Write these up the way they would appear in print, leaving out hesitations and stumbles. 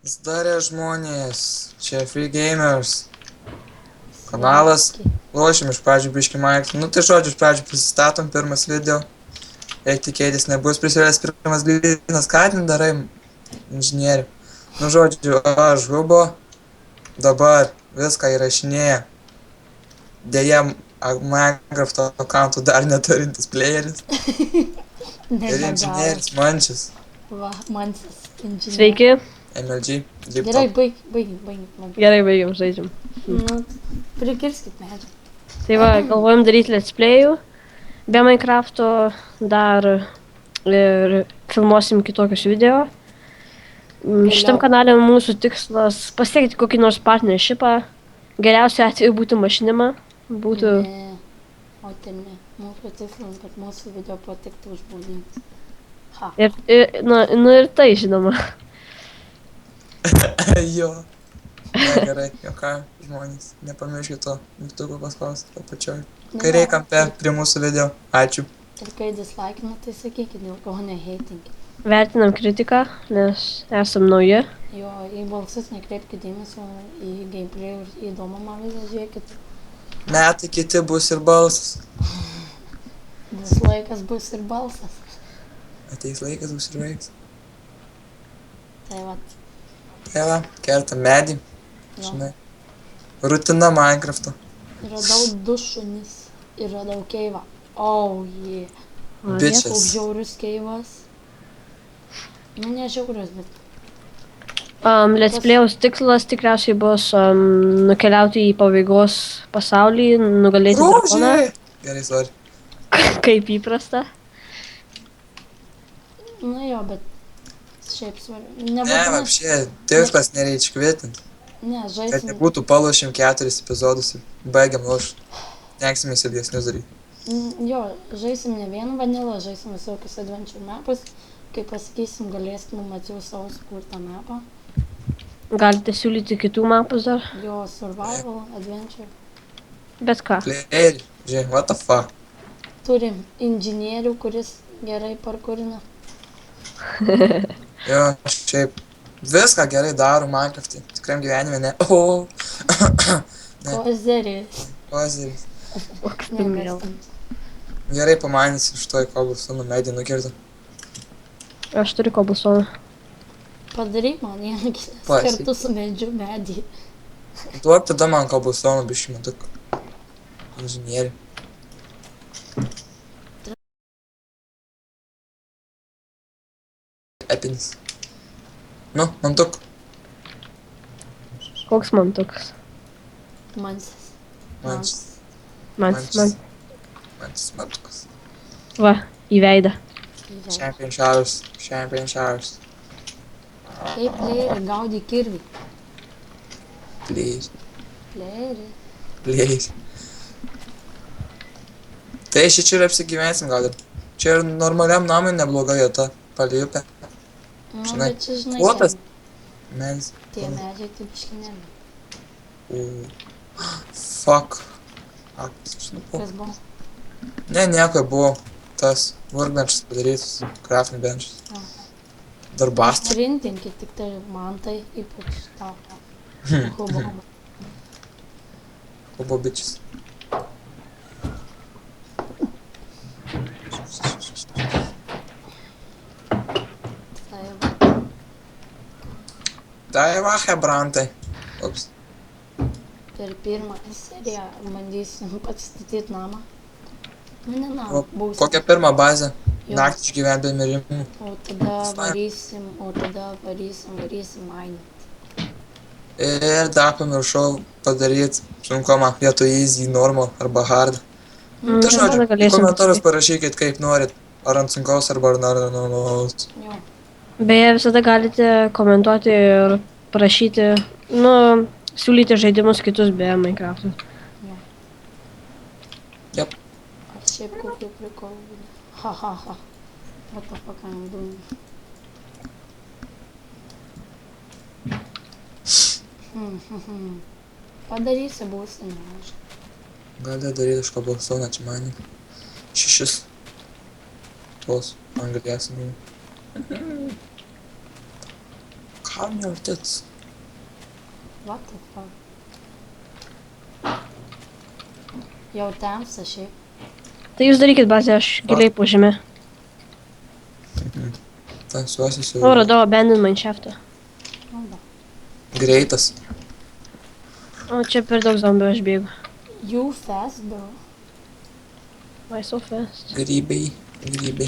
Zdarė žmonės, čia Free Gamers kanalas, lošim iš pradžių biškį Mike, nu tai žodžiu, iš pradžių prisistatom, pirmas video, reik tikėtis, nebus prisivėlęs pirmas glynas, ką ten darai, inžinierių, nu žodžiu, aš Hubo, dabar viską įrašinėja, dėja Minecraft accountų dar neturintis playeris ir inžinierius Mančius. Va, Mančius inžinierius. Sveiki. MLG, Gerai, baigiam. Gerai, baigiam, žaidžiam. Nu, prikirskit medžią. Tai va, galvojam daryti let's play'ų. Be Minecraft'o dar ir filmuosim kitokius video. Šitam kanale mūsų tikslas pasiekti kokį nors partnershipą. Geriausiu atveju būtų mašinima. Būtų... Ne, o ten ne. Mūsų tikslas, kad mūsų video patiktų žmonėms. Ha. Nu ir tai, žinoma. Jo. Ne, gerai, ką, žmonės, nepamirškit to mygtuko paspausti apačioj. Kairiai kampe prie mūsų video. Ačiū. Ir kai dislaikinat, tai sakykit, dėl ko neheitinki. Vertinam kritiką, nes esam nauji. Jo, į balsus nekreipkit dėmesio, į gameplay ir įdomumą visą žiūrėkit. Ne, tai kiti bus ir balsas. Bus laikas, bus ir balsas. Ateis laikas, bus ir veiks. Tai vat. Tai va, kertam medį, žinai. Rutina Minecraft'o. Radau 2 šunis ir radau keivą. Oh, yeah. Bitches. Koks žiaurus keivas. Nu, ne žiaurus, bet... Let's play'aus tikslas tikriausiai bus nukeliauti į pabaigos pasaulį, nugalėti drakoną. Gerai, sorry. Kaip įprasta. Nu jo, bet... Šiaip svarbu. Ne, apšė, tikslas nereikia iškvietinti. Ne, Kad žaisim... nebūtų palošim 4 epizodus ir baigiam lošti. Neksimės ilgesnius daryti. Jo, žaisim ne vien vanilą, žaisim visokius adventure mapus. Kai pasakysim, galėsim numatyti savo sukurtą mapą. Galite siūlyti kitų mapus dar. Jo, survival, adventure. Bet ką. Playerį, žiūrėk, what the fuck. Turim inžinierių, kuris gerai parkurina. Jo, šiaip viską gerai daro Minecraft'e, tikram gyvenime, ne. O. Kozeris. Kozeris. Nekas ten. Gerai pamanysi iš to į koblstono medį nukirtų. Aš turiu koblstoną. Padaryk man įrankis Pasi. kartu su medžiu medį. Duok tada man koblstono biškį metuk. Inžinierių. Epinis. Nu, mantuk. Koks man toks? Mansis. Mančius. Mančius mantukas. Va, į veidą. Champion showers. Champion showers. Kaip playerį gaudį kirvį. Please. Playerį. Please. Tai čia ir apsigyvensim gal ir. Čia ir normaliam namui nebloga vieta. Palei upę. Nu, Žinai, bet čia žinai, plotas. Mes. tie medžiai tai biški nervai. Fuck. Aktas, žinau. Kas buvo? Ne, nieko buvo. Tas workbenchas padarytas. Crafting benchas. Dar bastard. Printinkit tik tai man tai ypač tau. Hubo. Kubo bitches. Tai va. Tai va, hebrantai. Ups. Per pirmą seriją bandysim pastatyti namą. Nu, ne namą, O, būsim. kokią pirmą bazę? Jo. Naktį išgyvent be mirimų. O tada varysim mainį. Ir dar pamiršau padaryti sunkumą vietoj easy, normal arba hard. Tai žodžiu, tada į galėsim komentarus pasakyt. parašykit kaip norit. Ar ant sunkaus arba ar normalaus. Jo. Beje, visada galite komentuoti ir parašyti, nu, siūlyti žaidimus kitus be Minecraft'o. Jep. Ar šiaip kokių prikolų būdų. Ha ha ha. What the fuck I'm doing. Padarysi būsi, neaišku. Gali daryti iš koblstono čia manį. 6. tos anglies. Calm your tits. What the fuck? Jau temsa šiaip. Tai jūs darykit bazę, aš giliai po žemę. Tansuosis O, jau radau abandoned mineshaftą. Oba. greitas. O, čia per daug zombių aš bėgu. You fast, bro. Why so fast? Grybai.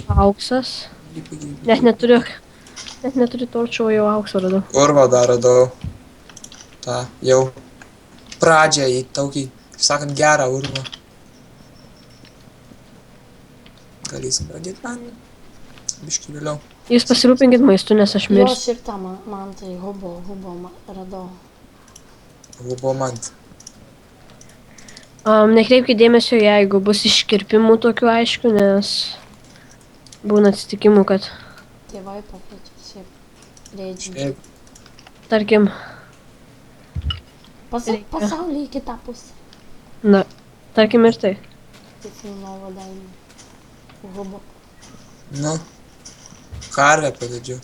Auksas. Grybai. Net neturiu torčio, jau auksą radau. Urvą dar radau. Ta, jau pradžią į tokį, kaip sakant, gerą urvą. Galėsim pradėti man. Biškį vėliau. Jūs pasirūpinkit maistu, nes aš Jo mirsiu. šitą man tai hubo radau. Buvo man. Nekreipkite dėmesio, jeigu bus iškirpimų tokių aišku, nes būna atsitikimų, kad, Tėvai pakeičia šiaip reidžiai. Šiaip. tarkim, Pasaulį į kitą pusę. na, tarkim ir tai. Tik nuovo daimą. Hubo. Nu. Karvę pavedžiau.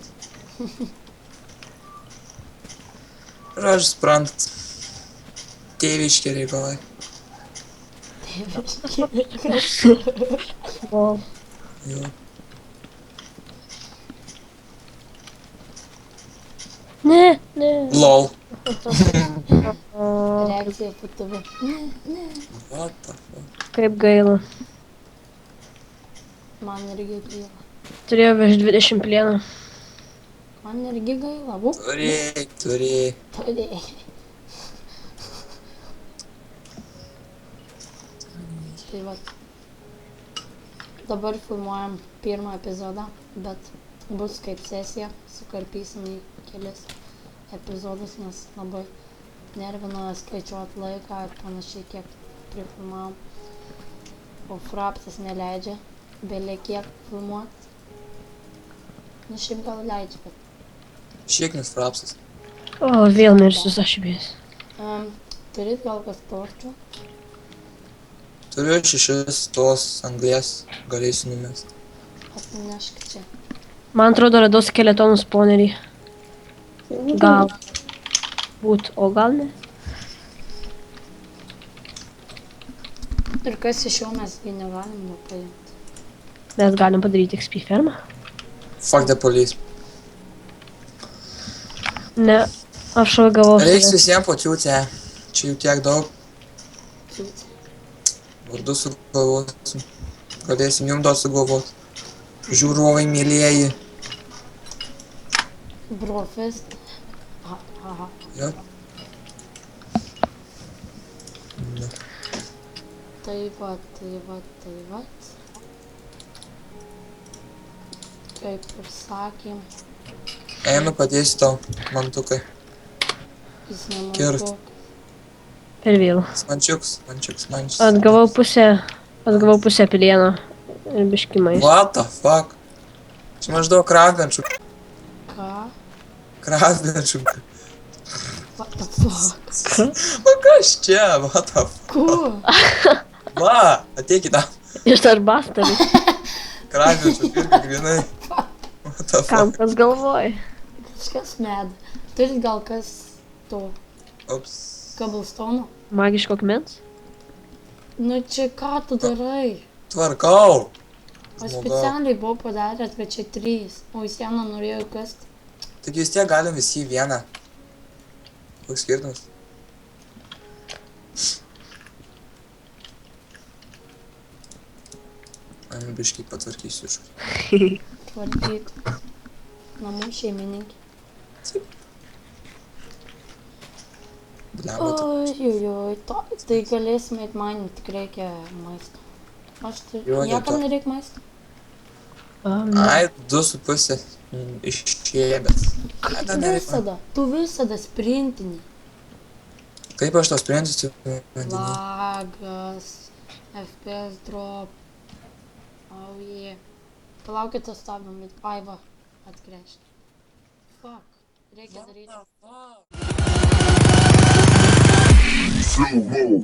Ir aš suprantat. Tėviški reikalai. O, Jo. ne. LOL. O, Reakcija po tave. What the fuck? kaip gaila. Man irgi gaila. Turėjau virš 20 plieno. Man irgi gaila. Vup. Turėjai. Turėjai. Tai va. Dabar filmuojam pirmą epizodą, bet bus kaip sesija, sukarpysim į kelis epizodus, nes labai nervina skaičiuot laiką ir panašiai kiek prifilmavom. O Frapsas neleidžia belė kiek filmuot. Nu šiaip gal leidžia, bet Šieknis frapsas. O, vėl mirsiu, aš bės. turit gal kas torčių? Turiu 6 tos anglies, galėsiu numest. Atnešk čia. Man atrodo, radau skeletonų spawnerį. Gal būt, o gal ne? Ir kas iš jo mes gi negalim jo paimti. Mes galim padaryti XP fermą. Fuck the police. Ne, aš gavau. Reiks visiems počiūtę. Čia jau tiek daug. Čiūti. Vardu sugalvosim. Galėsim jums duoti sugalvoti. Žiūrovai mylėjai. Brofist. Aha. Jo. Tai va. Kaip ir sakėm, Eime padėsiu tau, mantukai. jis Kirst. nemaždaug. Per vėlų. Mančiuks. Atgavau pusę plieno ir biškį maisto. What the fuck? Čia maždaug kravbenčių. Ką? Kravbenčių. What the fuck? O kas čia? What the fuck? Kur? Va, ateikit tą. Iš darbastarį. Kravbenčių pirkį grinai. What the Kam fuck? kas galvoj? Kažkas med. Turit gal kas to Ups. cobblestone? Magiško akmens? Nu čia ką tu darai? Tvarkau. Aš Žmogau. specialiai buvau padaręs, bet čia 3. O į sieną norėjau kasti. Tik vis tiek galim visi į vieną. Koks skirtumas? Aš biškai patvarkysiu iš. Tvarkyt. Namų šeimininkė. Blemba. Oi, tai galėsime eit man, tik reikia maisto. Aš Jo, turiu, dėl niekam to. nereik maisto. Ai, 2,5 iščiebęs. Tu visada sprintini. Kaip aš tos sprendžiu vandenį? Lagas, FPS drop. Auje. Palaukit, sustabdom, bet ai va, atgręžti. Fuck, reikia daryti. Slow mo.